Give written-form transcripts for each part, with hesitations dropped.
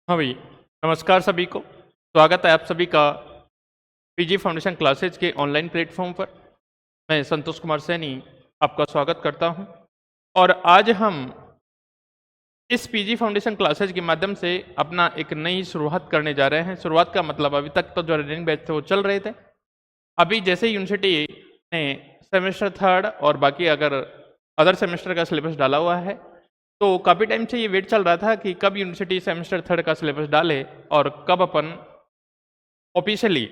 हाँ भाई, नमस्कार सभी को। स्वागत है आप सभी का पीजी फाउंडेशन क्लासेज के ऑनलाइन प्लेटफॉर्म पर। मैं संतोष कुमार सैनी आपका स्वागत करता हूं और आज हम इस पीजी फाउंडेशन क्लासेज के माध्यम से अपना एक नई शुरुआत करने जा रहे हैं। शुरुआत का मतलब अभी तक तो जो रनिंग बैच थे वो चल रहे थे। अभी जैसे यूनिवर्सिटी ने सेमेस्टर थर्ड और बाकी अगर अदर सेमेस्टर का सिलेबस डाला हुआ है, तो काफ़ी टाइम से ये वेट चल रहा था कि कब यूनिवर्सिटी सेमेस्टर थर्ड का सिलेबस डाले और कब अपन ऑफिशियली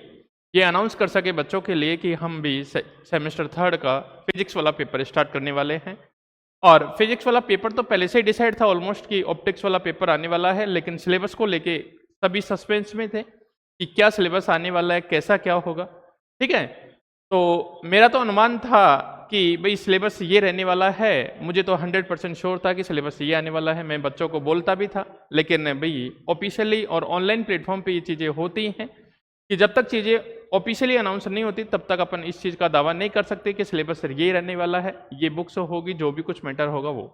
ये अनाउंस कर सके बच्चों के लिए कि हम भी सेमेस्टर थर्ड का फिजिक्स वाला पेपर स्टार्ट करने वाले हैं। और फिजिक्स वाला पेपर तो पहले से ही डिसाइड था ऑलमोस्ट कि ऑप्टिक्स वाला पेपर आने वाला है, लेकिन सिलेबस को लेके सभी सस्पेंस में थे कि क्या सिलेबस आने वाला है, कैसा क्या होगा। ठीक है, तो मेरा तो अनुमान था कि भाई सिलेबस ये रहने वाला है। मुझे तो 100% श्योर था कि सिलेबस ये आने वाला है। मैं बच्चों को बोलता भी था, लेकिन भाई ऑफिशियली और ऑनलाइन प्लेटफॉर्म पे ये चीज़ें होती हैं कि जब तक चीज़ें ऑफिशियली अनाउंस नहीं होती तब तक अपन इस चीज़ का दावा नहीं कर सकते कि सिलेबस ये रहने वाला है, ये बुक्स होगी, जो भी कुछ मैटर होगा वो।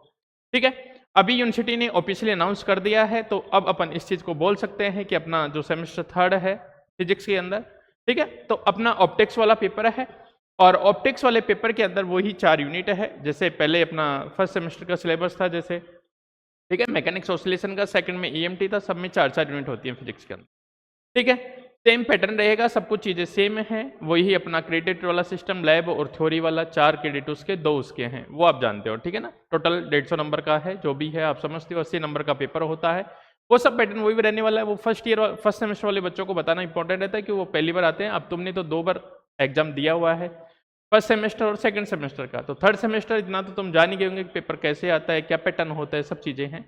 ठीक है, अभी यूनिवर्सिटी ने ऑफिशियली अनाउंस कर दिया है, तो अब अपन इस चीज़ को बोल सकते हैं कि अपना जो सेमेस्टर थर्ड है फिजिक्स के अंदर, ठीक है, तो अपना ऑप्टिक्स वाला पेपर है। और ऑप्टिक्स वाले पेपर के अंदर वही 4 यूनिट है, जैसे पहले अपना फर्स्ट सेमेस्टर का सिलेबस था, जैसे ठीक है मैकेनिक्स ऑसिलेशन का, सेकंड में ईएमटी था, सब में 4-4 यूनिट होती है फिजिक्स के अंदर। ठीक है, सेम पैटर्न रहेगा, सब कुछ चीज़ें सेम है। वही अपना क्रेडिट वाला सिस्टम, लैब और थ्योरी वाला 4 क्रेडिट उसके 2 उसके हैं, वो आप जानते हो। ठीक है ना, टोटल 150 नंबर का है, जो भी है आप समझते हो। 80 नंबर का पेपर होता है, वो सब पैटर्न वही भी रहने वाला है। वो फर्स्ट सेमेस्टर वाले बच्चों को बताना इंपॉर्टेंट रहता है कि वो पहली बार आते हैं। अब तुमने तो 2 बार एग्जाम दिया हुआ है, फर्स्ट सेमेस्टर और सेकंड सेमेस्टर का, तो थर्ड सेमेस्टर इतना तो तुम जान ही गए होंगे कि पेपर कैसे आता है, क्या पैटर्न होता है, सब चीज़ें हैं।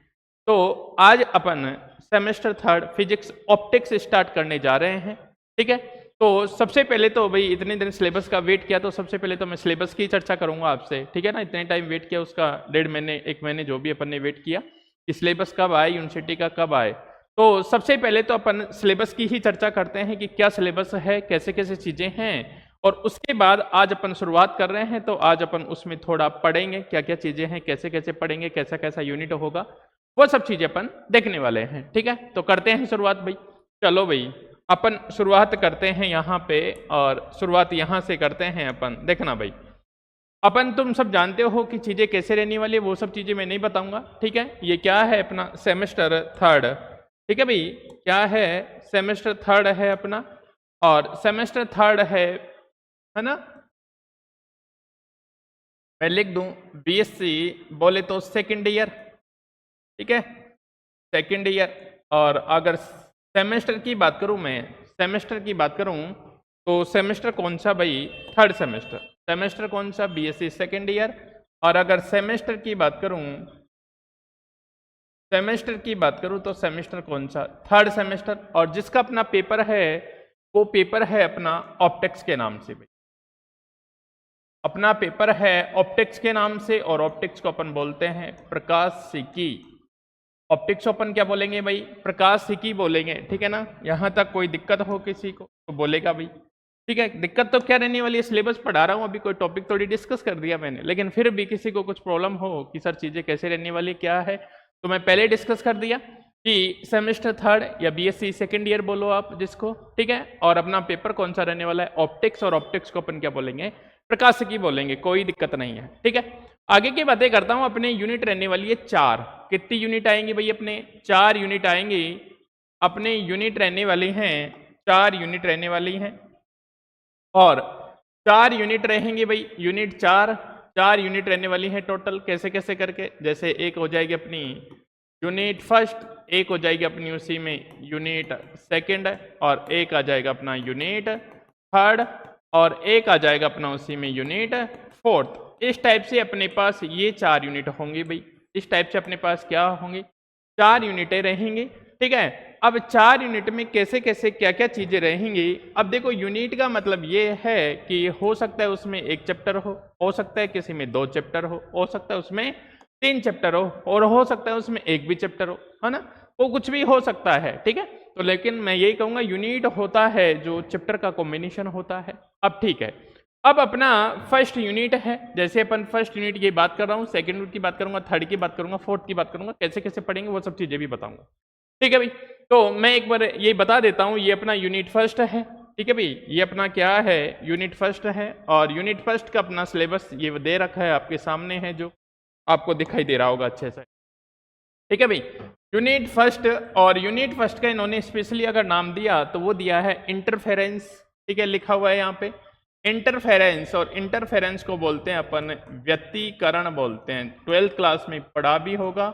तो आज अपन semester third physics optics start करने जा रहे हैं। ठीक है, तो सबसे पहले तो भाई इतने दिन सिलेबस का वेट किया, तो सबसे पहले तो मैं सिलेबस की चर्चा करूंगा आपसे। ठीक है ना, इतने टाइम वेट किया, उसका 1.5 महीने 1 महीने जो भी अपन ने वेट किया कि सिलेबस कब आए, यूनिवर्सिटी का कब आए। तो सबसे पहले तो अपन सिलेबस की ही चर्चा करते हैं कि क्या सिलेबस है, कैसे कैसे चीज़ें हैं, और उसके बाद आज अपन शुरुआत कर रहे हैं। तो आज अपन उसमें थोड़ा पढ़ेंगे क्या क्या चीज़ें हैं, कैसे कैसे पढ़ेंगे, कैसा कैसा यूनिट होगा, वो सब चीज़ें अपन देखने वाले हैं। ठीक है, तो करते हैं शुरुआत भाई। चलो भाई, अपन शुरुआत करते हैं यहाँ पे, और शुरुआत यहाँ से करते हैं अपन। देखना भाई, अपन तुम सब जानते हो कि चीज़ें कैसे रहने वाली है, वो सब चीज़ें मैं नहीं बताऊंगा। ठीक है, ये क्या है अपना सेमेस्टर थर्ड। ठीक है भाई, क्या है, सेमेस्टर थर्ड है अपना, और सेमेस्टर थर्ड है ना, मैं लिख दूं बीएससी बोले तो सेकंड ईयर। ठीक है, सेकंड ईयर। और अगर सेमेस्टर की बात करूं, मैं सेमेस्टर की बात करूं, तो सेमेस्टर कौन सा भाई, थर्ड सेमेस्टर। सेमेस्टर कौन सा, बीएससी सेकंड ईयर। और अगर सेमेस्टर की बात करूं, सेमेस्टर की बात करूं तो सेमेस्टर कौन सा, थर्ड सेमेस्टर। और जिसका अपना पेपर है वो पेपर है अपना ऑप्टिक्स के नाम से भाई, अपना पेपर है ऑप्टिक्स के नाम से। और ऑप्टिक्स को अपन बोलते हैं प्रकाशिकी। ऑप्टिक्स अपन क्या बोलेंगे भाई, प्रकाशिकी बोलेंगे। ठीक है ना, यहाँ तक कोई दिक्कत हो किसी को तो बोलेगा भाई। ठीक है, दिक्कत तो क्या रहने वाली है, सिलेबस पढ़ा रहा हूँ अभी, कोई टॉपिक थोड़ी डिस्कस कर दिया मैंने, लेकिन फिर भी किसी को कुछ प्रॉब्लम हो कि सर चीज़ें कैसे रहने वाली क्या है, तो मैं पहले डिस्कस कर दिया कि सेमेस्टर थर्ड या बीएससी सेकेंड ईयर बोलो आप जिसको। ठीक है, और अपना पेपर कौन सा रहने वाला है, ऑप्टिक्स। और ऑप्टिक्स को अपन क्या बोलेंगे, प्रकाशिकी बोलेंगे, कोई दिक्कत नहीं है। ठीक है, आगे की बातें करता हूँ। अपने यूनिट रहने वाली है 4। कितनी यूनिट आएंगी भाई अपने, 4 यूनिट आएंगी अपने। यूनिट रहने वाली हैं 4 यूनिट रहने वाली हैं, और 4 यूनिट रहेंगे भाई, यूनिट 4 यूनिट रहने वाली है टोटल। कैसे कैसे करके, जैसे एक हो जाएगी अपनी यूनिट फर्स्ट, एक हो जाएगी अपनी उसी में यूनिट सेकंड, और एक आ जाएगा अपना यूनिट थर्ड, और एक आ जाएगा अपना उसी में यूनिट फोर्थ। इस टाइप से अपने पास ये 4 यूनिट होंगी भाई। इस टाइप से अपने पास क्या होंगी, 4 यूनिटें रहेंगी। ठीक है, अब 4 यूनिट में कैसे कैसे क्या क्या चीजें रहेंगी। अब देखो, यूनिट का मतलब ये है कि हो सकता है उसमें 1 चैप्टर हो सकता है किसी में 2 चैप्टर हो सकता है उसमें 3 चैप्टर और हो सकता है उसमें 1 भी चैप्टर हो, है ना, वो कुछ भी हो सकता है। ठीक है, तो लेकिन मैं यही कहूंगा यूनिट होता है जो चैप्टर का कॉम्बिनेशन होता है। अब ठीक है, अब अपना फर्स्ट यूनिट है, जैसे अपन फर्स्ट यूनिट की बात कर रहा हूँ, सेकंड यूनिट की बात करूंगा, थर्ड की बात करूंगा, फोर्थ की बात करूंगा, कैसे कैसे पढ़ेंगे वो सब चीजें भी बताऊंगा। ठीक है भाई। तो मैं एक बार ये बता देता हूँ, ये अपना यूनिट फर्स्ट है, ठीक है भाई, ये अपना क्या है, यूनिट फर्स्ट है। और यूनिट फर्स्ट का अपना सिलेबस ये दे रखा है, आपके सामने है, जो आपको दिखाई दे रहा होगा अच्छे से, ठीक है भाई। यूनिट फर्स्ट, और यूनिट फर्स्ट का इन्होंने स्पेशली अगर नाम दिया तो वो दिया है इंटरफेरेंस, ठीक है, लिखा हुआ है यहाँ पे इंटरफेरेंस। और इंटरफेरेंस को बोलते हैं अपन व्यतिकरण बोलते हैं, 12th क्लास में पढ़ा भी होगा,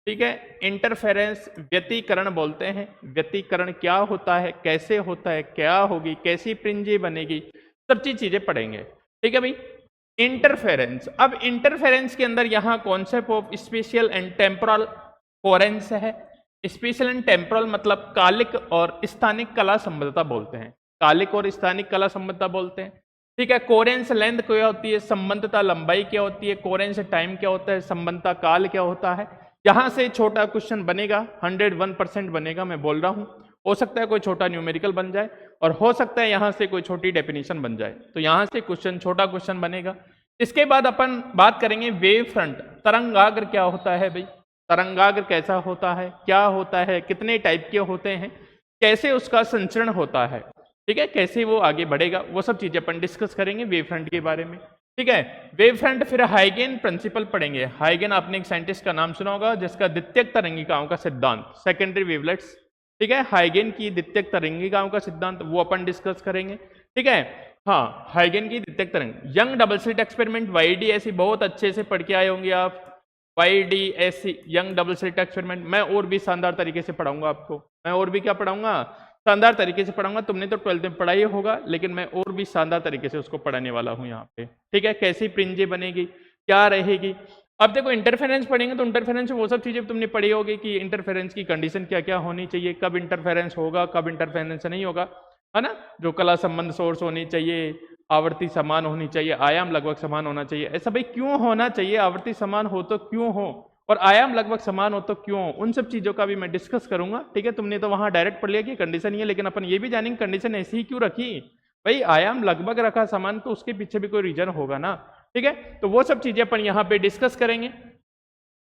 ठीक है। इंटरफेरेंस व्यतिकरण बोलते हैं। व्यतिकरण क्या होता है, कैसे होता है, क्या होगी, कैसी प्रिंजे बनेगी, सब चीजें पढ़ेंगे, ठीक है भाई। इंटरफेरेंस, अब इंटरफेरेंस के अंदर यहाँ concept of spatial and temporal coherence है। स्पेशल एंड टेम्पोरल मतलब कालिक और स्थानिक कला संबद्धता बोलते हैं, कालिक और स्थानिक कला संबद्धता बोलते हैं, ठीक है। कोरेंस लेंथ क्या होती है, संबद्धता लंबाई क्या होती है, कोरेंस टाइम क्या होता है, संबद्धता काल क्या होता है। यहां से छोटा क्वेश्चन बनेगा, 101% बनेगा, मैं बोल रहा हूं। हो सकता है कोई छोटा न्यूमेरिकल बन जाए, और हो सकता है यहां से कोई छोटी डेफिनेशन बन जाए, तो यहां से क्वेश्चन, छोटा क्वेश्चन बनेगा। इसके बाद अपन बात करेंगे वेव फ्रंट, तरंगाग्र क्या होता है भाई, तरंगाग्र कैसा होता है, क्या होता है, कितने टाइप के होते हैं, कैसे उसका संचरण होता है, ठीक है, कैसे वो आगे बढ़ेगा, वो सब चीजें अपन डिस्कस करेंगे वेव फ्रंट के बारे में, ठीक है। वेव फ्रंट, फिर हाइगेन प्रिंसिपल पढ़ेंगे। हाइगेन आपने एक साइंटिस्ट का नाम सुना होगा जिसका द्वितीयक तरंगिकाओं का सिद्धांत, सेकेंडरी वेवलेट्स, ठीक है, हाइगेन की द्वितीयक तरंगिकाओं का सिद्धांत, वो अपन डिस्कस करेंगे, ठीक है। हाँ, हाइगेन की द्वितीयक तरंग, young double slit experiment, YDSC बहुत अच्छे से पढ़ के आए होंगे आप, YDSC young double slit experiment, मैं और भी शानदार तरीके से पढ़ाऊंगा आपको, मैं और भी क्या पढ़ाऊंगा, शानदार तरीके से पढ़ाऊंगा। तुमने तो 12th में पढ़ा ही होगा, लेकिन मैं और भी शानदार तरीके से उसको पढ़ाने वाला हूँ यहाँ पे, ठीक है। कैसी प्रिंजे बनेगी, क्या रहेगी। अब देखो इंटरफेरेंस पढ़ेंगे तो इंटरफेरेंस में वो सब चीजें तुमने पढ़ी होगी कि इंटरफेरेंस की कंडीशन क्या क्या होनी चाहिए, कब इंटरफेरेंस होगा, कब इंटरफेरेंस नहीं होगा, है ना। जो कला संबंध सोर्स होनी चाहिए, आवृत्ति समान होनी चाहिए, आयाम लगभग समान होना चाहिए। ऐसा भाई क्यों होना चाहिए, आवृत्ति समान हो तो क्यों हो, और आयाम लगभग समान हो तो क्यों, उन सब चीजों का भी मैं डिस्कस करूंगा, ठीक है। तुमने तो वहां डायरेक्ट पढ़ लिया कि कंडीशन ये, लेकिन अपन ये भी जानेंगे कंडीशन ऐसी ही क्यों रखी भाई, आयाम लगभग रखा समान तो उसके पीछे भी कोई रीजन होगा ना, ठीक है। तो वो सब चीजें अपन यहाँ पे डिस्कस करेंगे।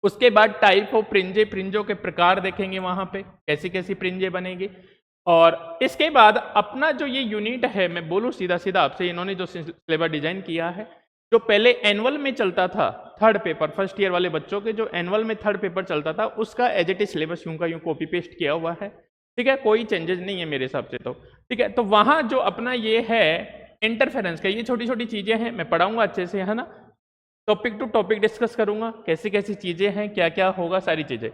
उसके बाद टाइप ऑफ प्रिंजे, प्रिंजों के प्रकार देखेंगे वहां पे, कैसी कैसी प्रिंजे बनेगी। और इसके बाद अपना जो ये यूनिट है, मैं बोलूं सीधा सीधा आपसे, इन्होंने जो सिलेबस डिजाइन किया है, जो पहले एनुअल में चलता था, थर्ड पेपर, फर्स्ट ईयर वाले बच्चों के जो एनुअल में थर्ड पेपर चलता था, उसका एज इट इज सिलेबस यूं का यूं कॉपी पेस्ट किया हुआ है, ठीक है, कोई चेंजेस नहीं है मेरे हिसाब से तो, ठीक है। तो वहां जो अपना ये है इंटरफेरेंस का, ये छोटी छोटी चीजें हैं, मैं पढ़ाऊंगा अच्छे से, है ना, टॉपिक टू टॉपिक डिस्कस करूंगा, कैसी कैसी चीजें हैं, क्या क्या होगा, सारी चीजें।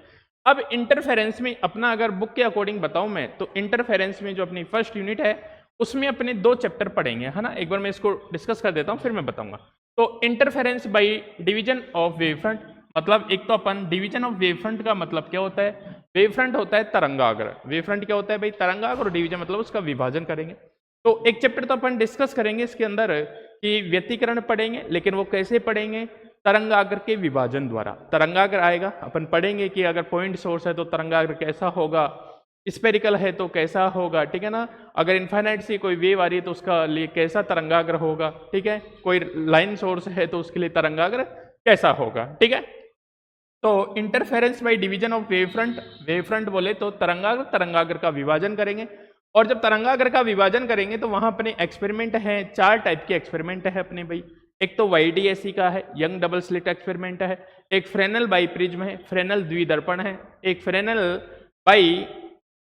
अब इंटरफेरेंस में अपना अगर बुक के अकॉर्डिंग बताऊं मैं, तो इंटरफेरेंस में जो अपनी फर्स्ट यूनिट है उसमें अपने 2 चैप्टर पढ़ेंगे, है ना। एक बार मैं इसको डिस्कस कर देता हूं, फिर मैं बताऊंगा। तो interference by division of wave front, मतलब एक तो अपन डिवीजन ऑफ वेव फ्रंट का मतलब क्या होता है, वेव फ्रंट होता है तरंगाग्र, वेव फ्रंट क्या होता है भाई, तरंगाग्र, और डिवीजन मतलब उसका विभाजन करेंगे। तो एक चैप्टर तो अपन डिस्कस करेंगे इसके अंदर कि व्यतिकरण पढ़ेंगे, लेकिन वो कैसे पढ़ेंगे, तरंगाग्र के विभाजन द्वारा। तरंगाग्र आएगा, अपन पढ़ेंगे कि अगर पॉइंट सोर्स है तो तरंगाग्र कैसा होगा, स्पेरिकल है तो कैसा होगा, ठीक है ना। अगर इन्फाइनाइट से कोई वेव आ रही है तो उसका लिए कैसा तरंगाग्र होगा, ठीक है। कोई लाइन सोर्स है तो उसके लिए तरंगाग्र कैसा होगा, ठीक है। तो interference by division of wave front, wave front बोले तो तरंगाग्र, तरंगाग्र का विभाजन करेंगे। और जब तरंगाग्र का विभाजन करेंगे तो वहां अपने एक्सपेरिमेंट है, 4 टाइप के एक्सपेरिमेंट है अपने भाई। एक तो YDSC का है, यंग डबल स्लिट एक्सपेरिमेंट है, एक फ्रेनल बाई प्रिज्म है, फ्रेनल द्विदर्पण है, एक फ्रेनल बाई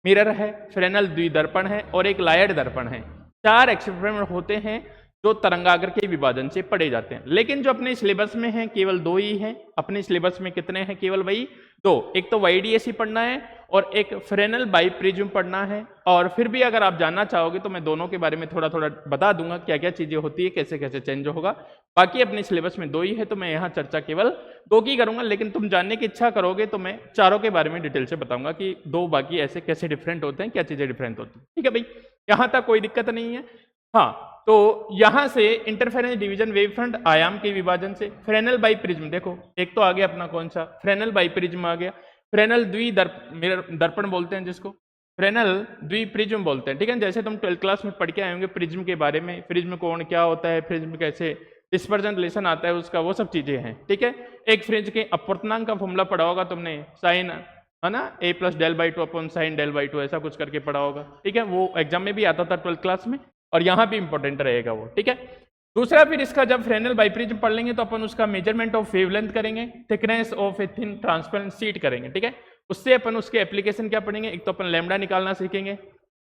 मिरर है, फ्रेनल द्विदर्पण है, और एक लायड दर्पण है। 4 एक्सपेरिमेंट होते हैं जो तरंगाग्र के विभाजन से पढ़े जाते हैं, लेकिन जो अपने सिलेबस में है केवल 2 ही हैं। अपने सिलेबस में कितने हैं, केवल वही 2, एक तो YDSC पढ़ना है और एक फ्रेनल बाई प्रिज्म पढ़ना है। और फिर भी अगर आप जानना चाहोगे तो मैं दोनों के बारे में थोड़ा थोड़ा बता दूंगा, क्या क्या चीजें होती है, कैसे कैसे चेंज होगा। बाकी अपने सिलेबस में 2 ही है, तो मैं यहाँ चर्चा केवल 2 की करूंगा, लेकिन तुम जानने की इच्छा करोगे तो मैं चारों के बारे में डिटेल से बताऊंगा कि 2 बाकी ऐसे कैसे डिफरेंट होते हैं, क्या चीजें डिफरेंट होती हैं, ठीक है भाई। यहाँ तक कोई दिक्कत नहीं है। हाँ, तो यहां से इंटरफेरेंस डिवीजन वेव फ्रंट आयाम के विभाजन से। फ्रेनल बाई प्रिज्म, देखो एक तो आ गया अपना कौन सा, फ्रेनल बाई प्रिज्म आ गया। फ्रेनल दर्पण बोलते हैं जिसको, फ्रेनल द्विप्रिज्म बोलते हैं, ठीक है। जैसे तुम 12th क्लास में पढ़ के आए होंगे प्रिज्म के बारे में, प्रिज्म कोण क्या होता है, प्रिज्म कैसे डिस्पर्जन रिलेशन आता है उसका, वो सब चीजें हैं, ठीक है। एक फ्रिंज के अपवर्तनांक का फॉर्मूला पढ़ा होगा तुमने, साइन, है ना, a plus del by two upon sine del by two, ऐसा कुछ करके पढ़ा होगा, ठीक है, वो एग्जाम में भी आता था 12th क्लास में, और यहाँ भी इंपॉर्टेंट रहेगा वो, ठीक है। दूसरा फिर इसका जब फ्रेनेल बाइप्रिज्म पढ़ लेंगे तो अपन उसका मेजरमेंट ऑफ वेवलेंथ करेंगे, thickness of a thin transparent sheet करेंगे, ठीक है। उससे अपन उसके एप्लीकेशन क्या पढ़ेंगे, एक तो अपन लैम्डा निकालना सीखेंगे,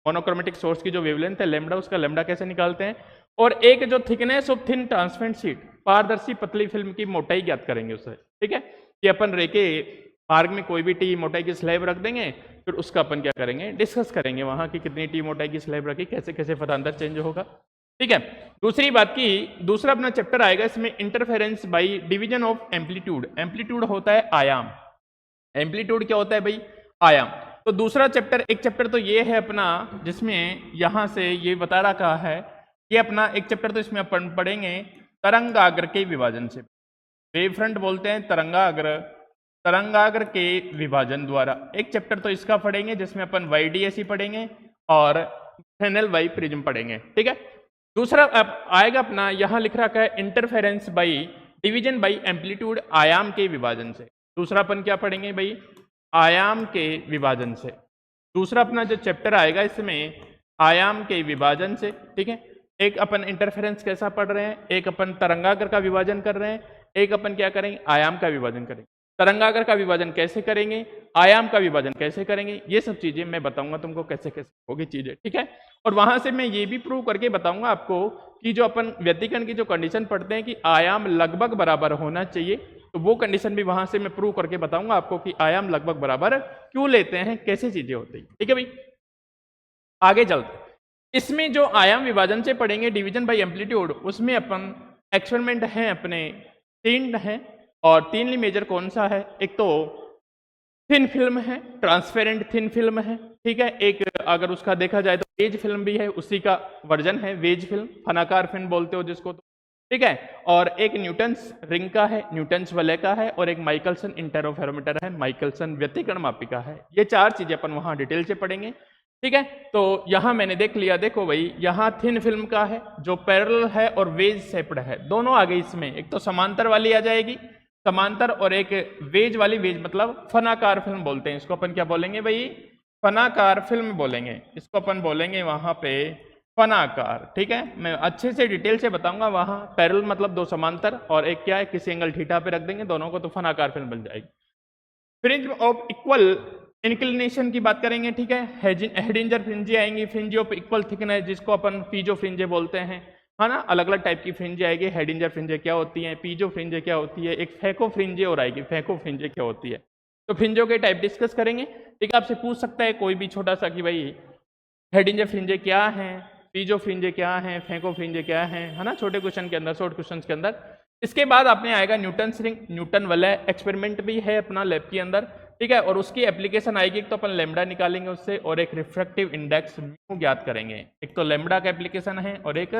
मोनोक्रोमेटिक सोर्स की जो वेवलेंथ है लैम्डा, उसका लैम्डा कैसे निकालते हैं, और एक जो thickness of thin transparent sheet, पारदर्शी पतली फिल्म की मोटाई ज्ञात करेंगे उससे, ठीक है। कि अपन रेके मार्ग में कोई भी टी मोटाई की स्लैब रख देंगे, फिर उसका अपन क्या करेंगे, डिस्कस करेंगे वहां की कितनी टी मोटाई की स्लैब रखी, कैसे कैसे पदांतर चेंज होगा, ठीक है। दूसरी बात की दूसरा अपना चैप्टर आएगा इसमें interference by division of amplitude. Amplitude होता है आयाम, एम्पलीट्यूड क्या होता है भाई, आयाम। तो दूसरा चैप्टर, एक चैप्टर तो ये है अपना जिसमें यहां से ये बता रखा है, ये अपना एक चैप्टर तो इसमें अपन पढ़ेंगे तरंगाग्र के विभाजन से, वेव फ्रंट बोलते हैं तरंगाग्र, तरंगाग्र के विभाजन द्वारा। एक चैप्टर तो इसका पढ़ेंगे जिसमें अपन वाईडीएसी पढ़ेंगे और फ्रेनेल बाई प्रिज्म पढ़ेंगे, ठीक है। दूसरा अब आएगा अपना, यहां लिख रखा है interference by division by amplitude, आयाम के विभाजन से। दूसरा अपन क्या पढ़ेंगे भाई, आयाम के विभाजन से। दूसरा अपना जो चैप्टर आएगा इसमें आयाम के विभाजन से, ठीक है। एक अपन इंटरफेरेंस कैसा पढ़ रहे हैं, एक अपन तरंगाग्र का विभाजन कर रहे हैं, एक अपन क्या करेंगे, आयाम का विभाजन करेंगे। तरंगाग्र का विभाजन कैसे करेंगे, आयाम का विभाजन कैसे करेंगे, ये सब चीजें मैं बताऊंगा तुमको कैसे कैसे होगी चीजें, ठीक है। और वहां से मैं ये भी प्रूव करके बताऊंगा आपको कि जो अपन व्यतिकरण की जो कंडीशन पढ़ते हैं कि आयाम लगभग बराबर होना चाहिए, तो वो कंडीशन भी वहां से मैं प्रूव करके बताऊंगा आपको कि आयाम लगभग बराबर क्यों लेते हैं, कैसे चीजें होती है, ठीक है भाई। आगे चलते इसमें जो आयाम विभाजन से पढ़ेंगे डिवीजन बाय एम्पलीट्यूड, उसमें अपन एक्सपेरिमेंट हैं अपने 3 हैं, और 3 मेजर कौन सा है, एक तो थिन फिल्म है, ट्रांसपेरेंट थिन फिल्म है, ठीक है। एक अगर उसका देखा जाए तो वेज फिल्म भी है, उसी का वर्जन है वेज फिल्म, फनाकार फिल्म बोलते हो जिसको, तो ठीक है। और एक न्यूटन्स रिंग का है, न्यूटन्स वलय का है, और एक माइकलसन इंटरफेरोमीटर है, माइकलसन व्यतिकरण मापिका है। ये 4 चीजें अपन वहां डिटेल से पढ़ेंगे, ठीक है। तो यहां मैंने देख लिया, देखो भाई यहाँ थिन फिल्म का है जो पैरेलल है और वेज शेप्ड है, दोनों आ गई इसमें, एक तो समांतर वाली आ जाएगी समांतर, और एक वेज वाली, वेज मतलब फनाकार फिल्म बोलते हैं इसको, अपन क्या बोलेंगे भाई, फनाकार फिल्म बोलेंगे इसको, अपन बोलेंगे वहां पे फनाकार, ठीक है। मैं अच्छे से डिटेल से बताऊंगा, वहां पैरेलल मतलब 2 समांतर, और एक क्या है किसी एंगल थीटा पे रख देंगे दोनों को, तो फनाकार फिल्म बन जाएगी। फ्रिंज ऑफ इक्वल इंक्लिनेशन की बात करेंगे, ठीक है। हेडिंजर फ्रिंजे आएंगी, फ्रिंज ऑफ इक्वल थिकनेस जिसको अपन पीजो फ्रिंजे बोलते हैं, है ना। अलग अलग टाइप की फ्रिंजे आएगी, हेडिंजर फ्रिंजे क्या होती है, पीजो फ्रिंजे क्या होती है, एक फैको फ्रिंजे और आएगी, फैको फ्रिंजे क्या होती है। तो फ्रिंजों के टाइप डिस्कस करेंगे, ठीक है। आपसे पूछ सकता है कोई भी छोटा सा कि भाई हेडिंजर फ्रिंजे क्या हैं, पीजो फ्रिंजे क्या हैं, फैको फ्रिंजे क्या हैं, है ना, छोटे क्वेश्चन के अंदर, शॉर्ट क्वेश्चन के अंदर। इसके बाद आपने आएगा न्यूटन रिंग, न्यूटन वलय एक्सपेरिमेंट भी है अपना लैब के अंदर, ठीक है। और उसकी एप्लीकेशन आएगी, एक तो अपन लेमडा निकालेंगे उससे, और एक रिफ्रैक्टिव इंडेक्स म्यू ज्ञात करेंगे। एक तो लेमडा का एप्लीकेशन है और एक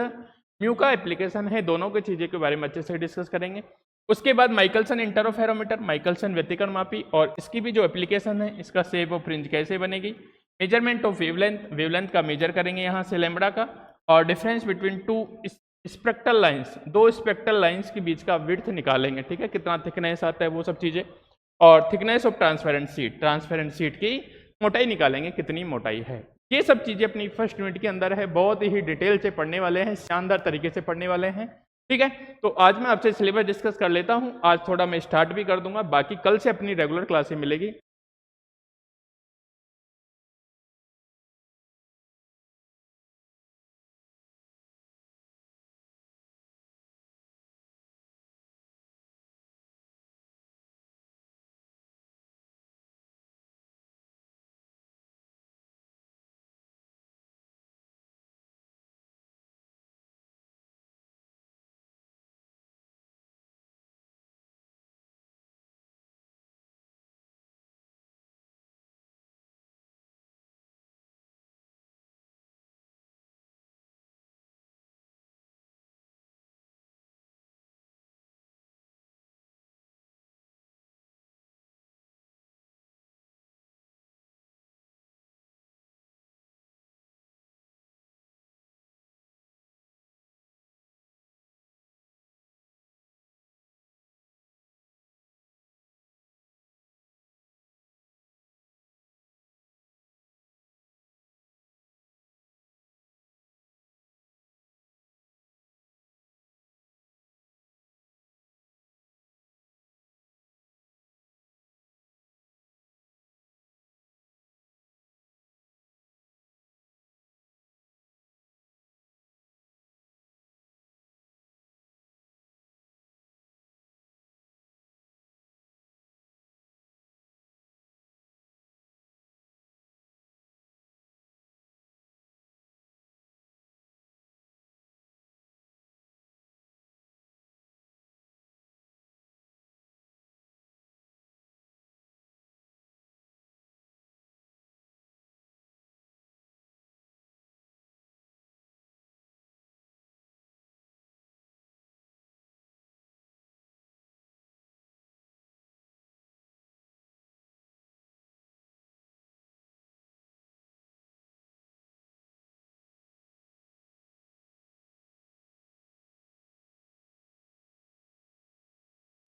म्यू का एप्लीकेशन है, दोनों की चीजें के बारे में अच्छे से डिस्कस करेंगे। उसके बाद माइकलसन इंटरफेरोमीटर, माइकलसन व्यतिकरण मापी, और इसकी भी जो एप्लीकेशन है, इसका शेप ऑफ फ्रिंज कैसे बनेगी, मेजरमेंट ऑफ वेवलेंथ, वेवलेंथ का मेजर करेंगे यहाँ से लेमडा का, और difference between 2 spectral lines, 2 spectral lines के बीच का विड्थ निकालेंगे, ठीक है, कितना थिकनेस आता है वो सब चीजें, और थिकनेस ऑफ ट्रांसपेरेंट शीट की मोटाई निकालेंगे कितनी मोटाई है। ये सब चीजें अपनी फर्स्ट यूनिट के अंदर है, बहुत ही डिटेल से पढ़ने वाले हैं, शानदार तरीके से पढ़ने वाले हैं, ठीक है। तो आज मैं आपसे सिलेबस डिस्कस कर लेता हूं, आज थोड़ा मैं स्टार्ट भी कर दूंगा, बाकी कल से अपनी रेगुलर क्लासें मिलेगी।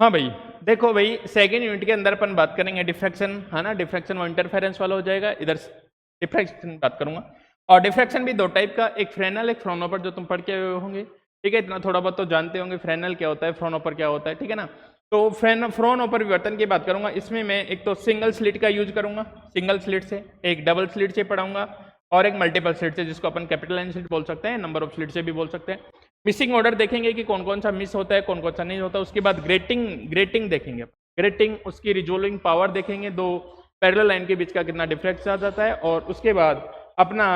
हाँ भाई, देखो भाई सेकेंड यूनिट के अंदर अपन बात करेंगे डिफ्रैक्शन, है ना। डिफ्रैक्शन वो इंटरफेरेंस वाला हो जाएगा, इधर डिफ्रैक्शन बात करूंगा। और डिफ्रैक्शन भी दो टाइप का, एक फ्रेनल एक फ्रोनोपर, जो तुम पढ़ के आए होंगे, ठीक है। इतना थोड़ा बहुत तो जानते होंगे फ्रेनल क्या होता है, फ्रोनोपर क्या होता है, ठीक है ना। तो फ्रोनोपर विवर्तन की बात करूंगा, इसमें मैं एक तो सिंगल स्लिट का यूज करूंगा, सिंगल स्लिट से, एक डबल स्लिट से पढ़ाऊंगा, और एक मल्टीपल स्लिट से, जिसको अपन कैपिटल एन स्लिट बोल सकते हैं, नंबर ऑफ स्लिट से भी बोल सकते हैं। मिसिंग ऑर्डर देखेंगे कि कौन कौन सा मिस होता है, कौन कौन सा नहीं होता। उसके बाद ग्रेटिंग देखेंगे, ग्रेटिंग उसकी रिजोल्विंग पावर देखेंगे, दो पैरेलल लाइन के बीच का कितना डिफरेंस आ जाता है। और उसके बाद अपना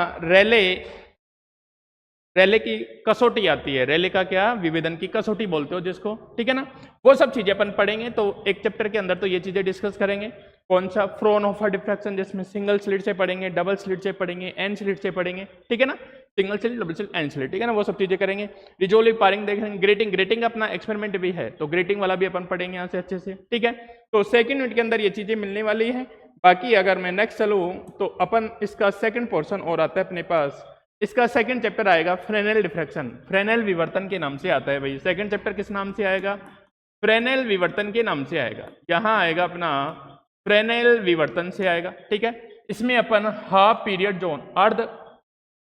रेले की कसौटी आती है, रेले का क्या, विभेदन की कसौटी बोलते हो जिसको, ठीक है ना। वो सब चीजें अपन पढ़ेंगे। तो एक चैप्टर के अंदर तो ये चीजें डिस्कस करेंगे। कौन सा, फ्रोनहोफर डिफ्रैक्शन, जिसमें सिंगल स्लिट से पढ़ेंगे, डबल स्लिट से पढ़ेंगे, एन स्लिट से पढ़ेंगे, ठीक है ना। Single slit, double slit, N slit, ठीक है ना। वो सब चीजें करेंगे। रिजोल्विंग पारिंग देखेंगे, ग्रेटिंग अपना एक्सपेरिमेंट भी है, तो ग्रेटिंग वाला भी अपन पढ़ेंगे यहाँ से अच्छे से, ठीक है। तो सेकेंड यूनिट के अंदर ये चीजें मिलने वाली है। बाकी अगर मैं नेक्स्ट चलूँ तो अपन इसका सेकेंड पोर्शन और आता है अपने पास। इसका सेकंड चैप्टर आएगा फ्रेनेल डिफ्रैक्शन, फ्रेनेल विवर्तन के नाम से आता है भाई। सेकंड चैप्टर किस नाम से आएगा, फ्रेनेल विवर्तन के नाम से आएगा। यहाँ आएगा अपना फ्रेनेल विवर्तन से आएगा, ठीक है। इसमें अपन हाफ पीरियड जोन, अर्ध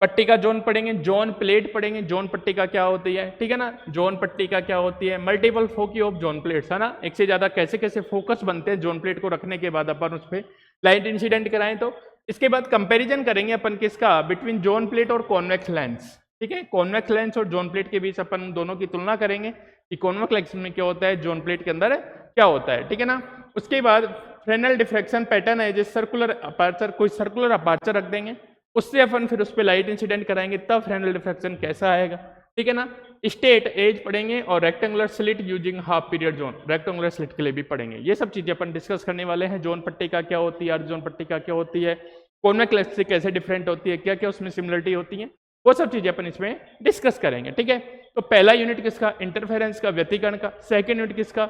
पट्टी का जोन पढ़ेंगे, जोन प्लेट पढ़ेंगे, जोन पट्टी का क्या होती है, ठीक है ना। जोन पट्टी का क्या होती है, multiple foci of zone plates, है ना। एक से ज्यादा कैसे कैसे फोकस बनते हैं जोन प्लेट को रखने के बाद अपन उस पर लाइट इंसिडेंट कराएं। तो इसके बाद कंपैरिजन करेंगे अपन किसका, बिटवीन जोन प्लेट और कॉन्वेक्स लेंस, ठीक है। कॉन्वेक्स लेंस और जोन प्लेट के बीच अपन दोनों की तुलना करेंगे कि कॉन्वेक्स लेंस में क्या होता है, जोन प्लेट के अंदर क्या होता है, ठीक है ना। उसके बाद फ्रेनेल डिफ्रैक्शन पैटर्न है, जिस सर्कुलर अपार्चर, कोई सर्कुलर अपार्चर रख देंगे, उससे अपन फिर उस पर लाइट इंसिडेंट कराएंगे, तब फ्रेनेल डिफ्रैक्शन कैसा आएगा, ठीक है ना। स्टेट एज पढ़ेंगे और rectangular slit using half period zone, rectangular slit के लिए भी पढ़ेंगे। ये सब चीजें अपन डिस्कस करने वाले हैं। जोन पट्टी का क्या होती है, अर्ध जोन पट्टी का क्या होती है, कॉन्वेक्स लेंस से कैसे डिफरेंट होती है, क्या क्या उसमें सिमिलरिटी होती है, वो सब चीजें अपन इसमें डिस्कस करेंगे, ठीक है। तो पहला यूनिट किसका, इंटरफेरेंस का, व्यतिकरण का। सेकेंड यूनिट किसका,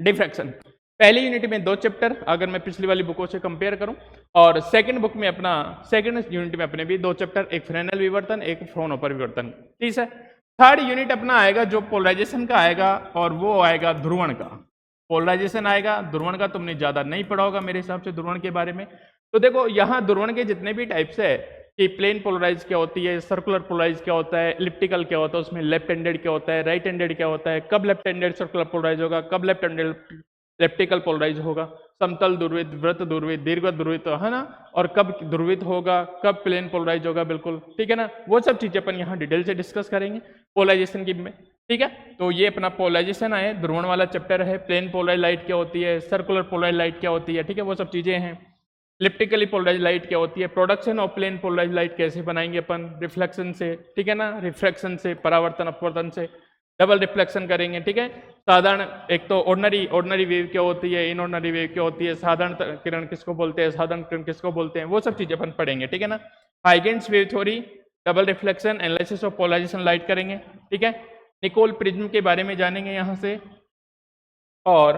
डिफ्रैक्शन। पहली यूनिट में दो चैप्टर, अगर मैं पिछली वाली बुकों से कंपेयर करूं, और सेकंड बुक में अपना, सेकंड यूनिट में अपने भी दो चैप्टर, एक फ्रेनेल विवर्तन, एक फ्रोनहोफर विवर्तन, ठीक है। थर्ड यूनिट अपना आएगा जो पोलराइजेशन का आएगा, और वो आएगा ध्रुवण का। पोलराइजेशन आएगा, ध्रुवण का तुमने ज्यादा नहीं पढ़ा होगा मेरे हिसाब से ध्रुवण के बारे में। तो देखो यहाँ ध्रुवण के जितने भी टाइप्स है कि प्लेन पोलराइज क्या होती है, सर्कुलर पोलराइज क्या होता है, इलिप्टिकल क्या होता है, उसमें लेफ्ट हैंडेड क्या होता है, राइट हैंडेड क्या होता है, कब लेफ्ट हैंडेड सर्कुलर पोलराइज होगा, कब लेफ्ट हैंडेड इलिप्टिकल पोलराइज होगा, समतल ध्रुवित, वृत्त ध्रुवित, दीर्घ ध्रुवित, है ना, और कब ध्रुवित होगा, कब प्लेन पोलराइज होगा, बिल्कुल ठीक है ना। वो सब चीजें अपन यहाँ डिटेल से डिस्कस करेंगे पोलराइजेशन की में, ठीक है। तो ये अपना पोलराइजेशन है, ध्रुवण वाला चैप्टर है। प्लेन पोलराइज लाइट क्या होती है, सर्कुलर पोलराइज लाइट क्या होती है, ठीक है, वो सब चीजें हैं। इलिप्टिकली पोलराइज लाइट क्या होती है, production of plane polarize light कैसे बनाएंगे अपन, रिफ्लेक्शन से, ठीक है ना, रिफ्रैक्शन से, परावर्तन अपवर्तन से, डबल रिफ्लेक्शन करेंगे, ठीक है। साधारण, एक तो ऑर्डिनरी वेव क्या होती है, इनऑर्डिनरी वेव क्या होती है, साधारण किरण किसको बोलते हैं, साधारण किरण किसको बोलते हैं, वो सब चीजें अपन पढ़ेंगे, ठीक है ना। Huygens wave theory, double reflection, analysis of polarisation light करेंगे, ठीक है। निकोल प्रिज्म के बारे में जानेंगे यहाँ से, और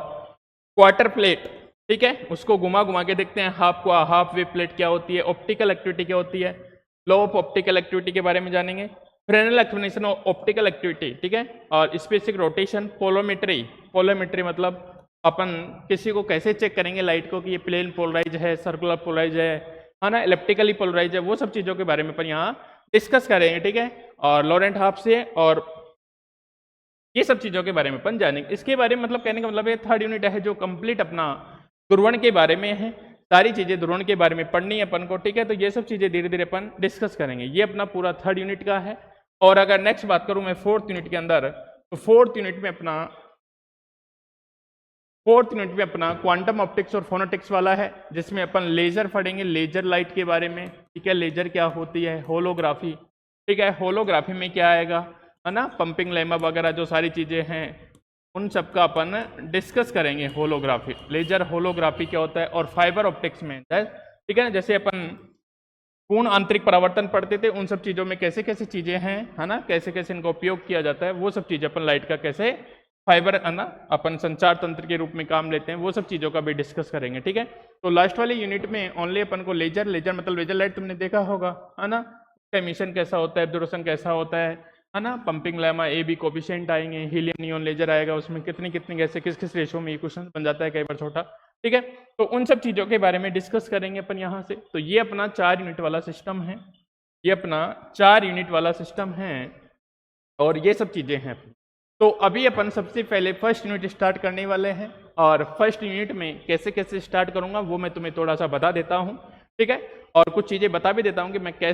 क्वार्टर प्लेट, ठीक है, उसको घुमा घुमा के देखते हैं, हाफ वेव प्लेट क्या होती है, ऑप्टिकल एक्टिविटी क्या होती है, लॉ ऑफ ऑप्टिकल एक्टिविटी के बारे में जानेंगे, Fresnel explanation of optical activity, ठीक है, और स्पेसिफिक रोटेशन, पोलोमेट्री मतलब अपन किसी को कैसे चेक करेंगे लाइट को कि ये प्लेन पोलराइज है, सर्कुलर पोलराइज है ना, इलेप्टिकली पोलराइज है, वो सब चीजों के बारे में अपन यहाँ डिस्कस करेंगे, ठीक है। और लॉरेंट हाफ से, और ये सब चीजों के बारे में अपन जानेंगे। इसके बारे में मतलब कहने का मतलब ये थर्ड यूनिट है जो कंप्लीट अपना ध्रुवण के बारे में है, सारी चीजें ध्रुवण के बारे में पढ़नी है अपन को, ठीक है। तो ये सब चीजें धीरे धीरे अपन डिस्कस करेंगे। ये अपना पूरा थर्ड यूनिट का है। और अगर नेक्स्ट बात करूं मैं फोर्थ यूनिट के अंदर, तो फोर्थ यूनिट में अपना क्वांटम ऑप्टिक्स और फोनोटिक्स वाला है, जिसमें अपन लेजर पढ़ेंगे, लेजर लाइट के बारे में, ठीक है, लेजर क्या होती है, होलोग्राफी, ठीक है, होलोग्राफी में क्या आएगा, है ना, पंपिंग लेमा वगैरह जो सारी चीजें हैं उन सब का अपन डिस्कस करेंगे। होलोग्राफी, लेजर होलोग्राफी क्या होता है, और फाइबर ऑप्टिक्स में, ठीक है ना, जैसे अपन पूर्ण आंतरिक परावर्तन पढ़ते थे, उन सब चीजों में कैसे कैसे चीजें हैं, है ना, कैसे कैसे इनका उपयोग किया जाता है, वो सब चीजें अपन लाइट का कैसे फाइबर, है ना, अपन संचार तंत्र के रूप में काम लेते हैं, वो सब चीजों का भी डिस्कस करेंगे, ठीक है। तो लास्ट वाले यूनिट में ओनली अपन को लेजर मतलब लेजर लाइट तुमने देखा होगा, है ना, उसका एमिशन कैसा होता है, एब्जॉर्प्शन कैसा होता है, है ना, pumping lemma A B coefficient आएंगे, हीलियम नियॉन लेजर आएगा, उसमें कितनी कितनी गैसें किस किस रेशो में, ये क्वेश्चन बन जाता है कई बार छोटा, ठीक है। तो उन सब चीज़ों के बारे में डिस्कस करेंगे अपन यहाँ से। तो ये अपना 4 यूनिट वाला सिस्टम है, ये अपना 4 यूनिट वाला सिस्टम है और ये सब चीज़ें हैं। तो अभी अपन सबसे पहले फर्स्ट यूनिट स्टार्ट करने वाले हैं और फर्स्ट यूनिट में कैसे कैसे स्टार्ट करूँगा वो मैं तुम्हें थोड़ा सा बता देता हूँ, ठीक है। और कुछ चीज़ें बता भी देता हूँ कि मैं कैसे